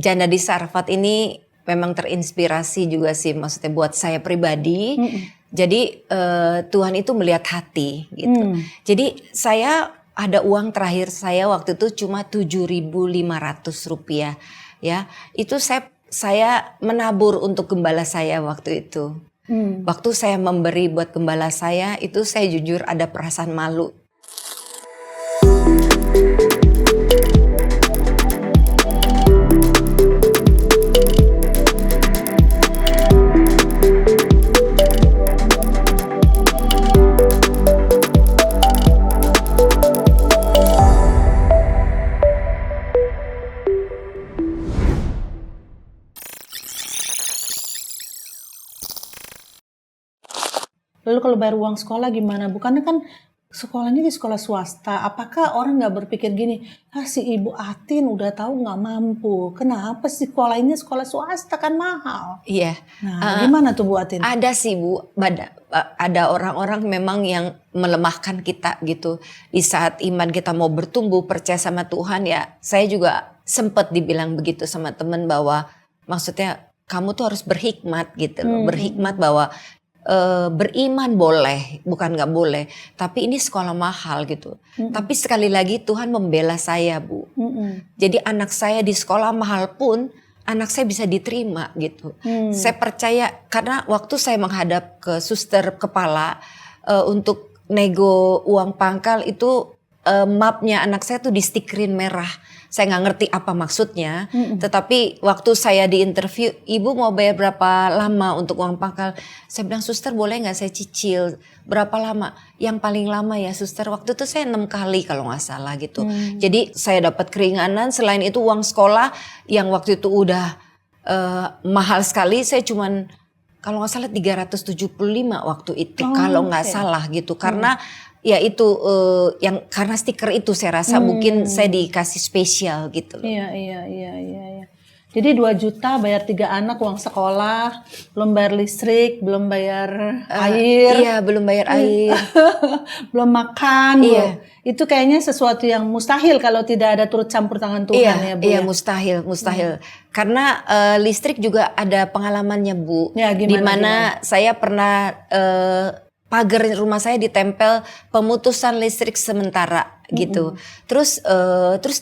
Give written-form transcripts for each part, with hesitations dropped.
Janda di Sarfat ini memang terinspirasi juga sih, maksudnya buat saya pribadi. Jadi Tuhan itu melihat hati gitu. Jadi saya ada uang terakhir saya waktu itu cuma 7.500 rupiah ya. Itu saya menabur untuk gembala saya waktu itu. Waktu saya memberi buat gembala saya itu saya jujur ada perasaan malu. Lalu kalau bayar uang sekolah gimana? Bukannya kan sekolahnya di sekolah swasta. Apakah orang nggak berpikir gini, si Ibu Atin udah tahu nggak mampu. Kenapa sih sekolah ini sekolah swasta kan mahal? Iya. Nah, gimana tuh Bu Atin? Ada sih Bu, ada orang-orang memang yang melemahkan kita gitu. Di saat iman kita mau bertumbuh percaya sama Tuhan ya. Saya juga sempat dibilang begitu sama teman bahwa maksudnya kamu tuh harus berhikmat gitu loh. Berhikmat bahwa beriman boleh, bukan nggak boleh. Tapi ini sekolah mahal gitu. Tapi sekali lagi Tuhan membela saya Bu. Jadi anak saya di sekolah mahal pun anak saya bisa diterima gitu. Saya percaya karena waktu saya menghadap ke suster kepala untuk nego uang pangkal itu mapnya anak saya tuh di stikerin merah. Saya nggak ngerti apa maksudnya, tetapi waktu saya di interview, Ibu mau bayar berapa lama untuk uang pangkal? Saya bilang, suster boleh nggak saya cicil? Berapa lama? Yang paling lama ya suster, waktu itu saya 6 kali kalau nggak salah gitu. Jadi saya dapat keringanan, selain itu uang sekolah yang waktu itu udah mahal sekali, saya cuman kalau nggak salah 375 waktu itu, kalau nggak salah gitu. Karena ya itu yang karena stiker itu saya rasa mungkin saya dikasih spesial gitu. Iya. Jadi 2 juta bayar 3 anak uang sekolah, belum bayar listrik, belum bayar air. Iya, belum bayar air. Belum makan. Iya. Itu kayaknya sesuatu yang mustahil kalau tidak ada turut campur tangan Tuhan ya Bu. Iya, mustahil. Karena listrik juga ada pengalamannya Bu. Ya, gimana, Dimana saya pernah pagar rumah saya ditempel pemutusan listrik sementara gitu. Terus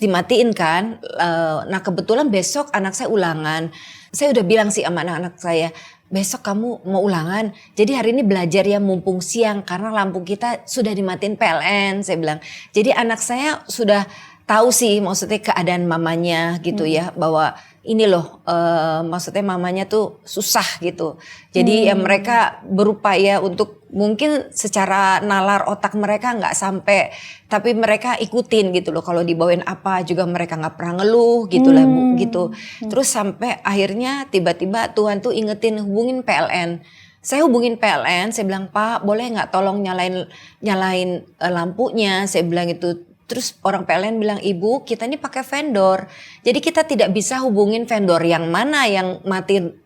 dimatiin kan. Nah kebetulan besok anak saya ulangan. Saya udah bilang sih sama anak-anak saya, besok kamu mau ulangan. Jadi hari ini belajar ya mumpung siang karena lampu kita sudah dimatiin PLN, saya bilang. Jadi anak saya sudah tahu sih maksudnya keadaan mamanya gitu ya, bahwa ini loh maksudnya mamanya tuh susah gitu. Jadi ya mereka berupaya untuk mungkin secara nalar otak mereka nggak sampai, tapi mereka ikutin gitu loh. Kalau dibawain apa juga mereka nggak pernah ngeluh gitu lah Bu gitu. Terus sampai akhirnya tiba-tiba Tuhan tuh ingetin hubungin PLN. Saya hubungin PLN, saya bilang Pak boleh nggak tolong nyalain lampunya, saya bilang itu. Terus orang PLN bilang, Ibu kita ini pakai vendor. Jadi kita tidak bisa hubungin vendor yang mana yang matiin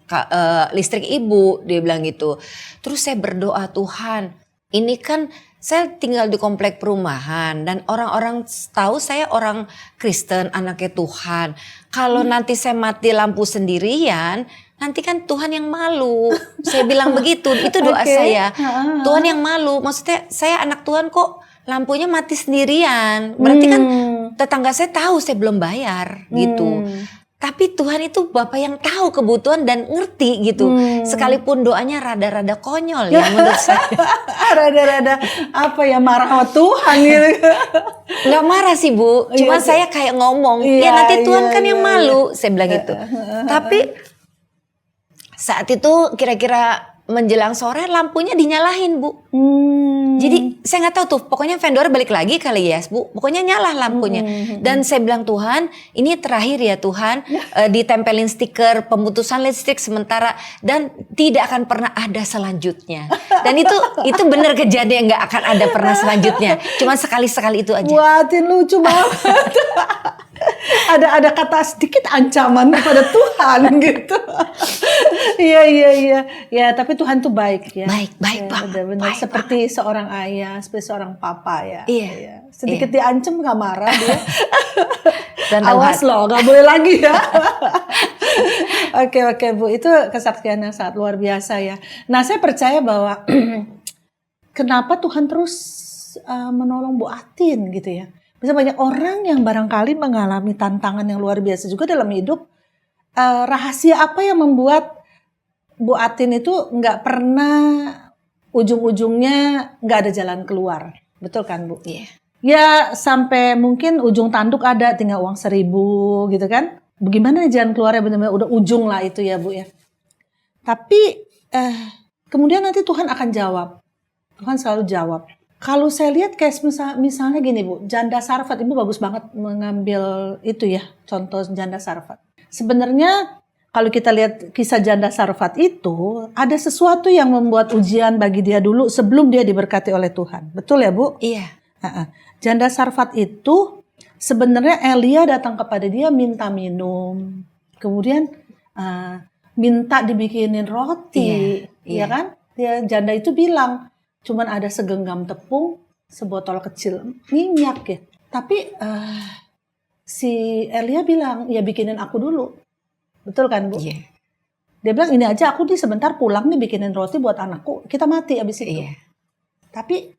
listrik Ibu. Dia bilang gitu. Terus saya berdoa, Tuhan ini kan saya tinggal di komplek perumahan. Dan orang-orang tahu saya orang Kristen, anaknya Tuhan. Kalau nanti saya mati lampu sendirian, nanti kan Tuhan yang malu. Saya bilang begitu, itu doa saya. Tuhan yang malu, maksudnya saya anak Tuhan kok lampunya mati sendirian. Berarti kan tetangga saya tahu saya belum bayar gitu. Tapi Tuhan itu Bapa yang tahu kebutuhan dan ngerti gitu. Sekalipun doanya rada-rada konyol ya menurut saya. Rada-rada apa ya, marah sama Tuhan gitu. Nggak marah sih Bu. Cuma saya kayak ngomong, ya nanti Tuhan kan yang malu. Saya bilang gitu. Tapi saat itu kira-kira menjelang sore lampunya dinyalahin Bu. Jadi saya nggak tahu tuh, pokoknya vendor balik lagi kali ya Bu. Pokoknya nyala lampunya. Dan saya bilang Tuhan ini terakhir ya Tuhan. Ditempelin stiker pemutusan listrik sementara. Dan tidak akan pernah ada selanjutnya. Dan itu benar kejadian, nggak akan ada pernah selanjutnya. Cuma sekali-sekali itu aja. Buatin lucu banget. ada kata sedikit ancaman kepada Tuhan gitu. Iya. Ya, tapi Tuhan tuh baik ya. Baik banget. Benar. Seperti seorang ayah, seperti seorang papa ya. Iya. Sedikit diancam nggak marah dia. Dan awas loh, nggak boleh lagi ya. Oke Bu, itu kesaksian yang sangat luar biasa ya. Nah saya percaya bahwa kenapa Tuhan terus menolong Bu Atin gitu ya. Bisa banyak orang yang barangkali mengalami tantangan yang luar biasa juga dalam hidup. Rahasia apa yang membuat Bu Atin itu nggak pernah ujung-ujungnya nggak ada jalan keluar, betul kan Bu? Iya. Ya sampai mungkin ujung tanduk ada, tinggal uang 1.000 gitu kan? Bagaimana jalan keluarnya benar-benar udah ujung lah itu ya Bu ya. Tapi kemudian nanti Tuhan akan jawab, Tuhan selalu jawab. Kalau saya lihat kayak misalnya gini Bu, janda Sarfat, Ibu bagus banget mengambil itu ya, contoh janda Sarfat. Sebenarnya kalau kita lihat kisah janda Sarfat itu, ada sesuatu yang membuat ujian bagi dia dulu sebelum dia diberkati oleh Tuhan. Betul ya Bu? Iya. Janda Sarfat itu sebenarnya Elia datang kepada dia minta minum. Kemudian minta dibikinin roti, ya kan? Dia janda itu bilang, cuman ada segenggam tepung, sebotol kecil minyak ya. Tapi si Elia bilang, ya bikinin aku dulu. Betul kan Bu? Iya. Dia bilang ini aja aku nih sebentar pulang nih bikinin roti buat anakku. Kita mati abis itu. Iya. Tapi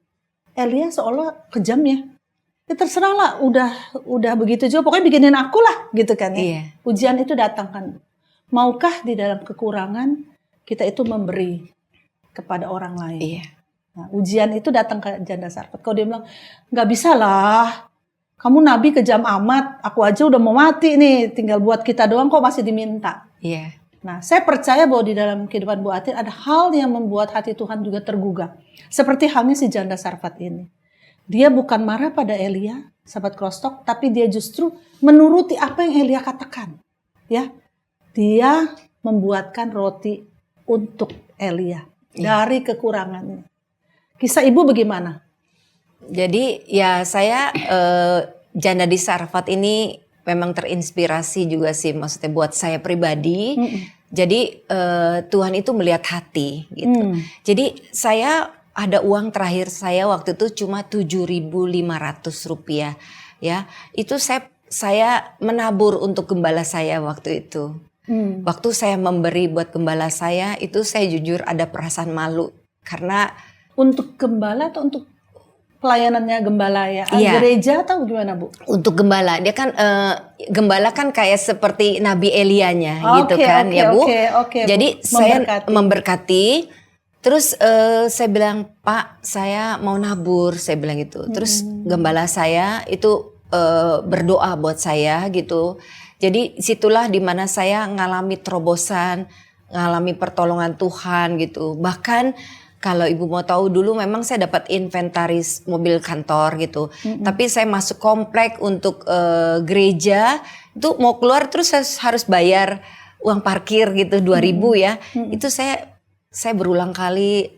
Elia seolah kejam ya. Ya terserah lah, udah begitu juga. Pokoknya bikinin aku lah gitu kan ya. Iya. Ujian itu datang kan. Maukah di dalam kekurangan kita itu memberi kepada orang lain? Iya. Nah, ujian itu datang ke janda Sarfat. Kalau dia bilang, nggak bisa lah. Kamu nabi kejam amat, aku aja udah mau mati nih, tinggal buat kita doang kok masih diminta. Iya. Nah, saya percaya bahwa di dalam kehidupan Bu Atin ada hal yang membuat hati Tuhan juga tergugah. Seperti halnya si janda Sarfat ini. Dia bukan marah pada Elia, sahabat Krostok, tapi dia justru menuruti apa yang Elia katakan. Ya, dia membuatkan roti untuk Elia dari kekurangannya. Kisah Ibu bagaimana? Jadi ya saya janda di Sarfat ini memang terinspirasi juga sih, maksudnya buat saya pribadi. Jadi Tuhan itu melihat hati gitu. Jadi saya ada uang terakhir saya waktu itu cuma 7.500 rupiah ya. Itu saya menabur untuk gembala saya waktu itu. Waktu saya memberi buat gembala saya itu saya jujur ada perasaan malu karena untuk gembala atau untuk pelayanannya gembala ya? Iya. Gereja atau gimana Bu? Untuk gembala, dia kan gembala kan kayak seperti Nabi Elianya gitu kan ya Bu. Jadi Bu. saya memberkati, terus saya bilang Pak saya mau nabur, saya bilang gitu. Terus gembala saya itu berdoa buat saya gitu. Jadi situlah dimana saya ngalami terobosan, ngalami pertolongan Tuhan gitu. Bahkan kalau Ibu mau tahu dulu memang saya dapat inventaris mobil kantor gitu. Tapi saya masuk komplek untuk gereja itu mau keluar terus saya harus bayar uang parkir gitu 2.000 ya. Itu saya berulang kali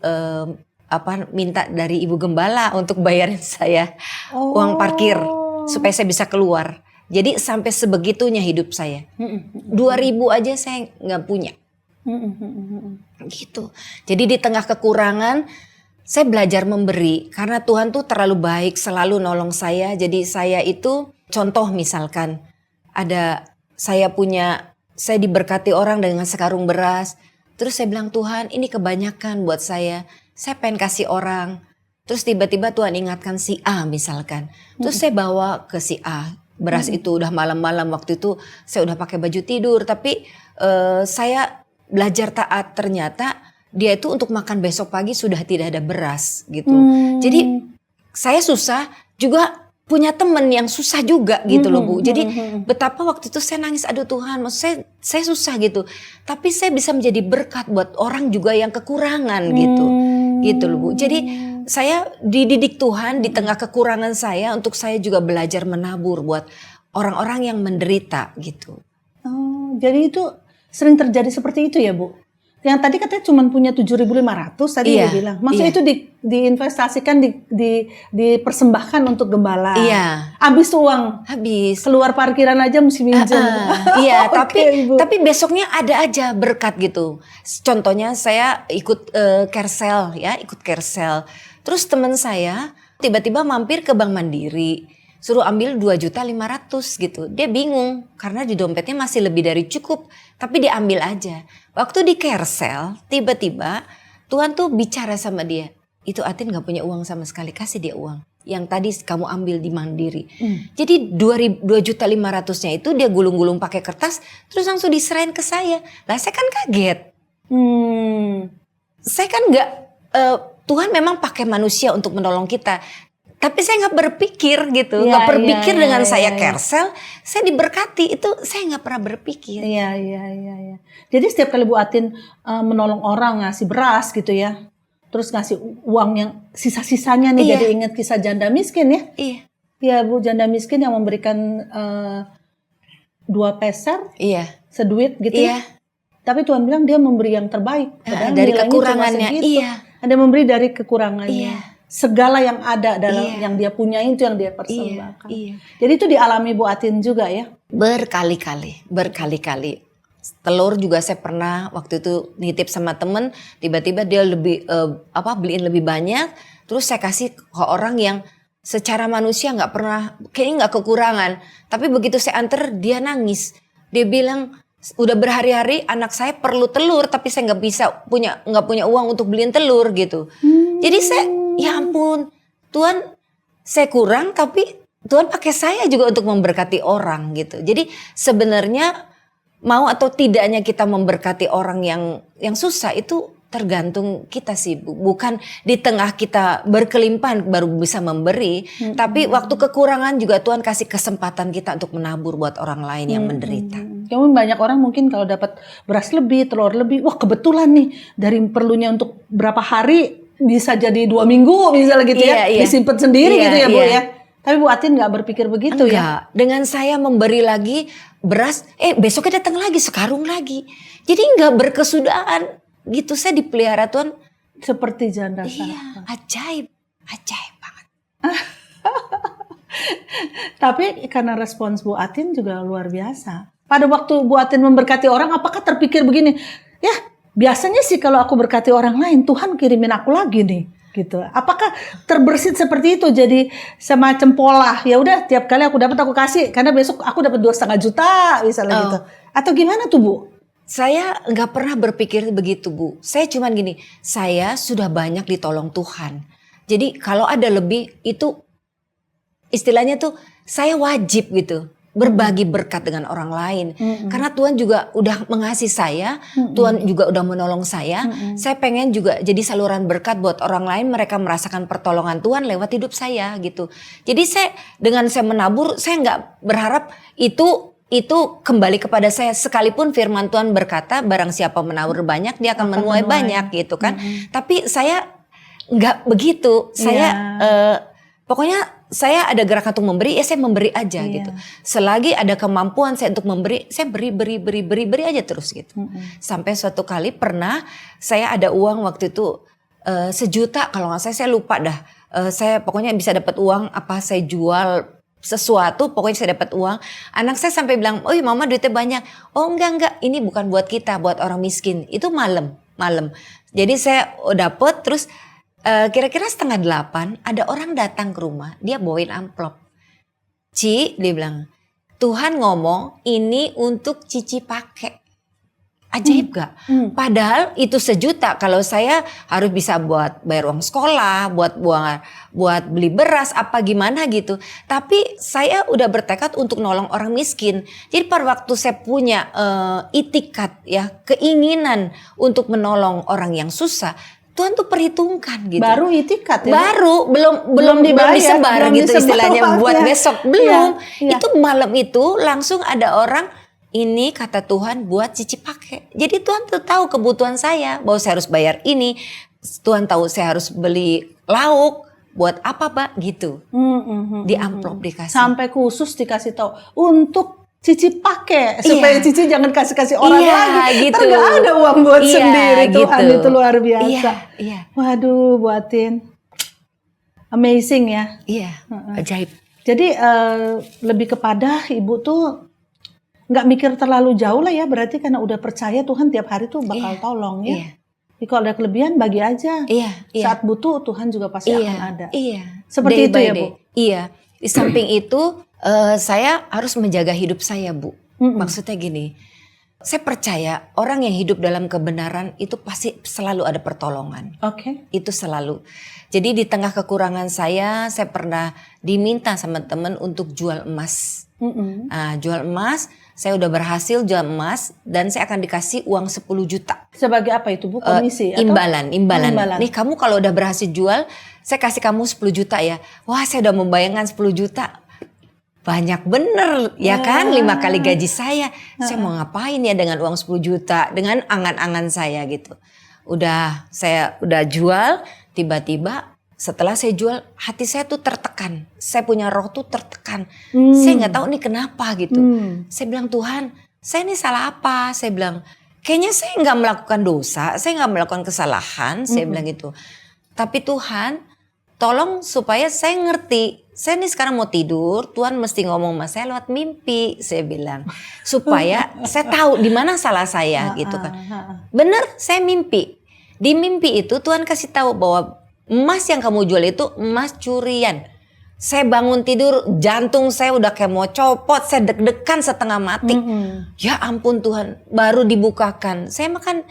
minta dari Ibu Gembala untuk bayarin saya uang parkir supaya saya bisa keluar. Jadi sampai sebegitunya hidup saya. 2.000 aja saya nggak punya. Gitu. Jadi di tengah kekurangan saya belajar memberi karena Tuhan tuh terlalu baik, selalu nolong saya. Jadi saya itu contoh misalkan saya diberkati orang dengan sekarung beras. Terus saya bilang Tuhan ini kebanyakan buat saya pengen kasih orang. Terus tiba-tiba Tuhan ingatkan si A misalkan. Terus saya bawa ke si A. Beras itu udah malam-malam waktu itu saya udah pakai baju tidur. Tapi saya belajar taat, ternyata dia itu untuk makan besok pagi sudah tidak ada beras gitu. Jadi saya susah juga punya temen yang susah juga gitu loh Bu. Jadi betapa waktu itu saya nangis, aduh Tuhan maksud saya susah gitu. Tapi saya bisa menjadi berkat buat orang juga yang kekurangan gitu. Gitu loh Bu. Jadi saya dididik Tuhan di tengah kekurangan saya untuk saya juga belajar menabur buat orang-orang yang menderita gitu. Oh, jadi itu sering terjadi seperti itu ya Bu? Yang tadi katanya cuma punya 7.500 tadi Iya, dia bilang. Maksudnya iya. itu diinvestasikan, dipersembahkan untuk gembala. Iya. Habis uang. Habis. Keluar parkiran aja mesti minjem. Iya, Oke, Ibu. tapi besoknya ada aja berkat gitu. Contohnya saya ikut Kersel ya, ikut Kersel. Terus teman saya tiba-tiba mampir ke Bank Mandiri. suruh ambil 2.500.000 gitu. Dia bingung karena di dompetnya masih lebih dari cukup, tapi dia ambil aja. Waktu di carousel, tiba-tiba Tuhan tuh bicara sama dia. Itu Atin gak punya uang sama sekali, kasih dia uang. Yang tadi kamu ambil di Mandiri. Jadi 2.500.000-nya itu dia gulung-gulung pakai kertas, terus langsung diserahin ke saya. Lah saya kan kaget. Saya kan gak, Tuhan memang pakai manusia untuk menolong kita. Tapi saya gak berpikir gitu. Gak berpikir dengan saya carousel, saya diberkati. Itu saya gak pernah berpikir. Iya. Jadi setiap kali Bu Atin menolong orang, ngasih beras gitu ya. Terus ngasih uang yang sisa-sisanya nih, jadi ingat kisah janda miskin ya. Iya. Ya Bu, janda miskin yang memberikan 2 peser, seduit gitu ya. Tapi Tuhan bilang dia memberi yang terbaik. Padahal dari nilainya kekurangannya. cuma segitu. Ada memberi dari kekurangannya. Segala yang ada dalam yang dia punya itu yang dia persembahkan. Jadi itu dialami Bu Atin juga ya? Berkali-kali. Telur juga saya pernah waktu itu nitip sama temen, tiba-tiba dia lebih beliin lebih banyak, terus saya kasih ke orang yang secara manusia nggak pernah, kayaknya nggak kekurangan, tapi begitu saya anter dia nangis, dia bilang udah berhari-hari anak saya perlu telur, tapi saya nggak punya uang untuk beliin telur gitu. Jadi saya, ya ampun, Tuhan saya kurang, tapi Tuhan pakai saya juga untuk memberkati orang gitu. Jadi sebenarnya mau atau tidaknya kita memberkati orang yang susah itu tergantung kita sih, bukan di tengah kita berkelimpahan baru bisa memberi, tapi waktu kekurangan juga Tuhan kasih kesempatan kita untuk menabur buat orang lain yang menderita. Kamu banyak orang mungkin kalau dapat beras lebih, telur lebih, wah kebetulan nih dari perlunya untuk berapa hari bisa jadi 2 minggu misalnya gitu ya, disimpan sendiri gitu ya Bu ya. Tapi Bu Atin nggak berpikir begitu ya? Dengan saya memberi lagi beras, besoknya datang lagi, sekarung lagi. Jadi nggak berkesudahan gitu, saya dipelihara Tuhan. Seperti janda Iya, ajaib banget. Tapi karena respons Bu Atin juga luar biasa. Pada waktu Bu Atin memberkati orang, apakah terpikir begini, ya biasanya sih kalau aku berkati orang lain, Tuhan kirimin aku lagi nih. Gitu. Apakah terbersit seperti itu jadi semacam pola? Ya udah tiap kali aku dapat aku kasih karena besok aku dapat 2,5 juta misalnya gitu. Atau gimana tuh Bu? Saya nggak pernah berpikir begitu Bu. Saya cuman gini, saya sudah banyak ditolong Tuhan. Jadi kalau ada lebih itu istilahnya tuh saya wajib gitu. Berbagi berkat dengan orang lain. Karena Tuhan juga udah mengasihi saya, Tuhan juga udah menolong saya. Saya pengen juga jadi saluran berkat buat orang lain, mereka merasakan pertolongan Tuhan lewat hidup saya gitu. Jadi dengan saya menabur, saya nggak berharap itu kembali kepada saya. Sekalipun firman Tuhan berkata barang siapa menabur banyak dia akan menuai banyak gitu kan. Tapi saya nggak begitu. Saya pokoknya saya ada gerakan untuk memberi, ya saya memberi aja gitu. Selagi ada kemampuan saya untuk memberi, saya beri aja terus gitu. Sampai suatu kali pernah saya ada uang waktu itu 1 juta kalau nggak saya lupa dah. Saya pokoknya bisa dapat uang apa saya jual sesuatu, pokoknya saya dapat uang. Anak saya sampai bilang, oh mama duitnya banyak. Oh enggak, ini bukan buat kita, buat orang miskin. Itu malam. Jadi saya dapat terus. Kira-kira 7:30 ada orang datang ke rumah, dia bawain amplop. Ci, dia bilang, Tuhan ngomong ini untuk Cici pakai. Ajaib gak? Padahal itu 1 juta kalau saya harus bisa buat bayar uang sekolah, buat beli beras apa gimana gitu. Tapi saya udah bertekad untuk nolong orang miskin. Jadi pada waktu saya punya itikat ya, keinginan untuk menolong orang yang susah, Tuhan tuh perhitungkan gitu. Baru itikat ya? Baru, belum disebar gitu istilahnya buat besok. Belum. Itu malam itu langsung ada orang, ini kata Tuhan buat Cici pakai. Jadi Tuhan tuh tahu kebutuhan saya, bahwa saya harus bayar ini. Tuhan tahu saya harus beli lauk, buat apa Pak gitu. Di amplop dikasih. Sampai khusus dikasih tahu untuk Cici pakai supaya Cici jangan kasih orang lagi. Gitu. Nggak ada uang buat sendiri. Gitu. Tuhan itu luar biasa. Waduh, Bu Atin, amazing ya. Iya, ajaib. Jadi lebih kepada Ibu tuh nggak mikir terlalu jauh lah ya, berarti karena udah percaya Tuhan tiap hari tuh bakal tolong ya. Jadi kalau ada kelebihan bagi aja. Saat butuh Tuhan juga pasti akan ada. Seperti day itu ya Bu. Iya. Di samping itu saya harus menjaga hidup saya, Bu. Maksudnya gini, saya percaya orang yang hidup dalam kebenaran itu pasti selalu ada pertolongan. Oke. Itu selalu. Jadi di tengah kekurangan saya pernah diminta sama teman untuk jual emas. Nah, jual emas, saya udah berhasil jual emas dan saya akan dikasih uang 10 juta. Sebagai apa itu, Bu? Komisi? Atau? Imbalan. Imbalan. Nih kamu kalau udah berhasil jual, saya kasih kamu 10 juta ya. Wah, saya udah membayangkan 10 juta. Banyak bener ya kan, 5 kali gaji saya. Saya mau ngapain ya dengan uang 10 juta, dengan angan-angan saya gitu. Saya udah jual, tiba-tiba setelah saya jual hati saya tuh tertekan. Saya punya roh tuh tertekan. Saya nggak tahu nih kenapa gitu. Saya bilang, Tuhan, saya ini salah apa? Saya bilang, kayaknya saya nggak melakukan dosa, saya nggak melakukan kesalahan. Saya bilang gitu. Tapi Tuhan, tolong supaya saya ngerti. Saya nih sekarang mau tidur, Tuhan mesti ngomong sama saya lewat mimpi, saya bilang. Supaya saya tahu di mana salah saya gitu kan. Bener, saya mimpi. Di mimpi itu Tuhan kasih tahu bahwa emas yang kamu jual itu emas curian. Saya bangun tidur, jantung saya udah kayak mau copot, saya deg-degan setengah mati. Ya ampun Tuhan, baru dibukakan. Saya makan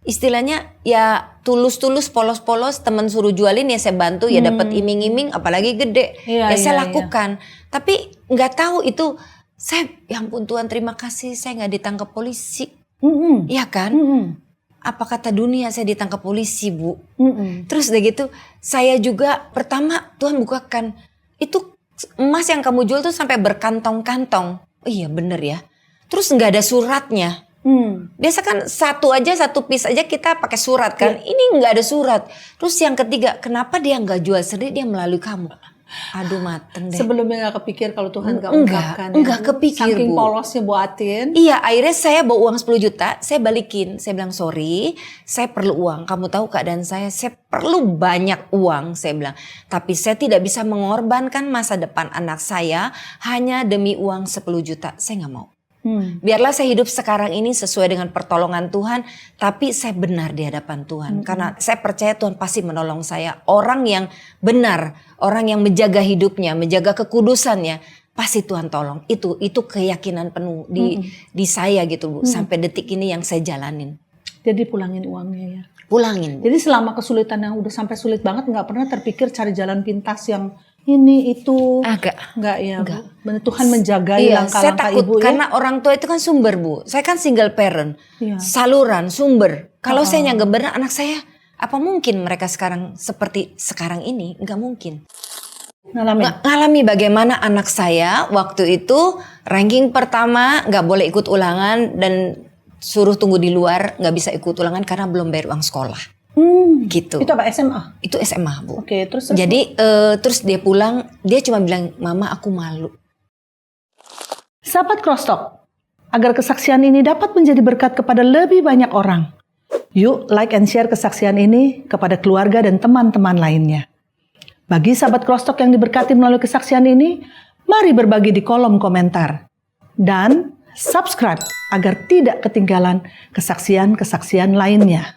istilahnya ya tulus-tulus, polos-polos, teman suruh jualin ya saya bantu, ya dapat iming-iming, apalagi gede, saya lakukan. Tapi nggak tahu itu, saya ya ampun Tuhan terima kasih saya nggak ditangkap polisi, ya kan? Apa kata dunia saya ditangkap polisi, Bu? Terus udah gitu, saya juga pertama Tuhan bukakan itu emas yang kamu jual tuh sampai berkantong-kantong. Oh iya bener ya. Terus nggak ada suratnya. Biasa kan satu piece aja kita pakai surat kan. Ini nggak ada surat. Terus yang ketiga, kenapa dia nggak jual sendiri, dia melalui kamu? Aduh mateng deh. Sebelumnya nggak kepikir kalau Tuhan nggak ungkapkan. Enggak kepikir, saking Bu. polosnya Bu Atin. Iya, akhirnya saya bawa uang 10 juta, saya balikin. Saya bilang sorry, saya perlu uang. Kamu tahu keadaan saya perlu banyak uang, saya bilang. Tapi saya tidak bisa mengorbankan masa depan anak saya hanya demi uang 10 juta. Saya nggak mau. Biarlah saya hidup sekarang ini sesuai dengan pertolongan Tuhan, tapi saya benar di hadapan Tuhan. Karena saya percaya Tuhan pasti menolong saya. Orang yang benar, orang yang menjaga hidupnya, menjaga kekudusannya, pasti Tuhan tolong. Itu keyakinan penuh di saya gitu, Bu. Sampai detik ini yang saya jalanin. Jadi pulangin uangnya ya. Pulangin. Jadi selama kesulitan yang udah sampai sulit banget, nggak pernah terpikir cari jalan pintas yang ini itu. Enggak ya, Bu. Benar, Tuhan menjaga langkah-langkah Ibu ya. Karena orang tua itu kan sumber, Bu. Saya kan single parent. Saluran, sumber. Kalau saya nggak benar anak saya, apa mungkin mereka sekarang seperti sekarang ini? Nggak mungkin. Ngalami bagaimana anak saya waktu itu ranking pertama, nggak boleh ikut ulangan dan suruh tunggu di luar, nggak bisa ikut ulangan karena belum bayar uang sekolah. Gitu. Itu apa, SMA? Itu SMA, Bu. Oke, terus. Jadi terus dia pulang, dia cuma bilang, Mama aku malu. Sahabat Crosstalk, agar kesaksian ini dapat menjadi berkat kepada lebih banyak orang, yuk like and share kesaksian ini kepada keluarga dan teman-teman lainnya. Bagi sahabat Crosstalk yang diberkati melalui kesaksian ini, mari berbagi di kolom komentar. Dan subscribe agar tidak ketinggalan kesaksian-kesaksian lainnya.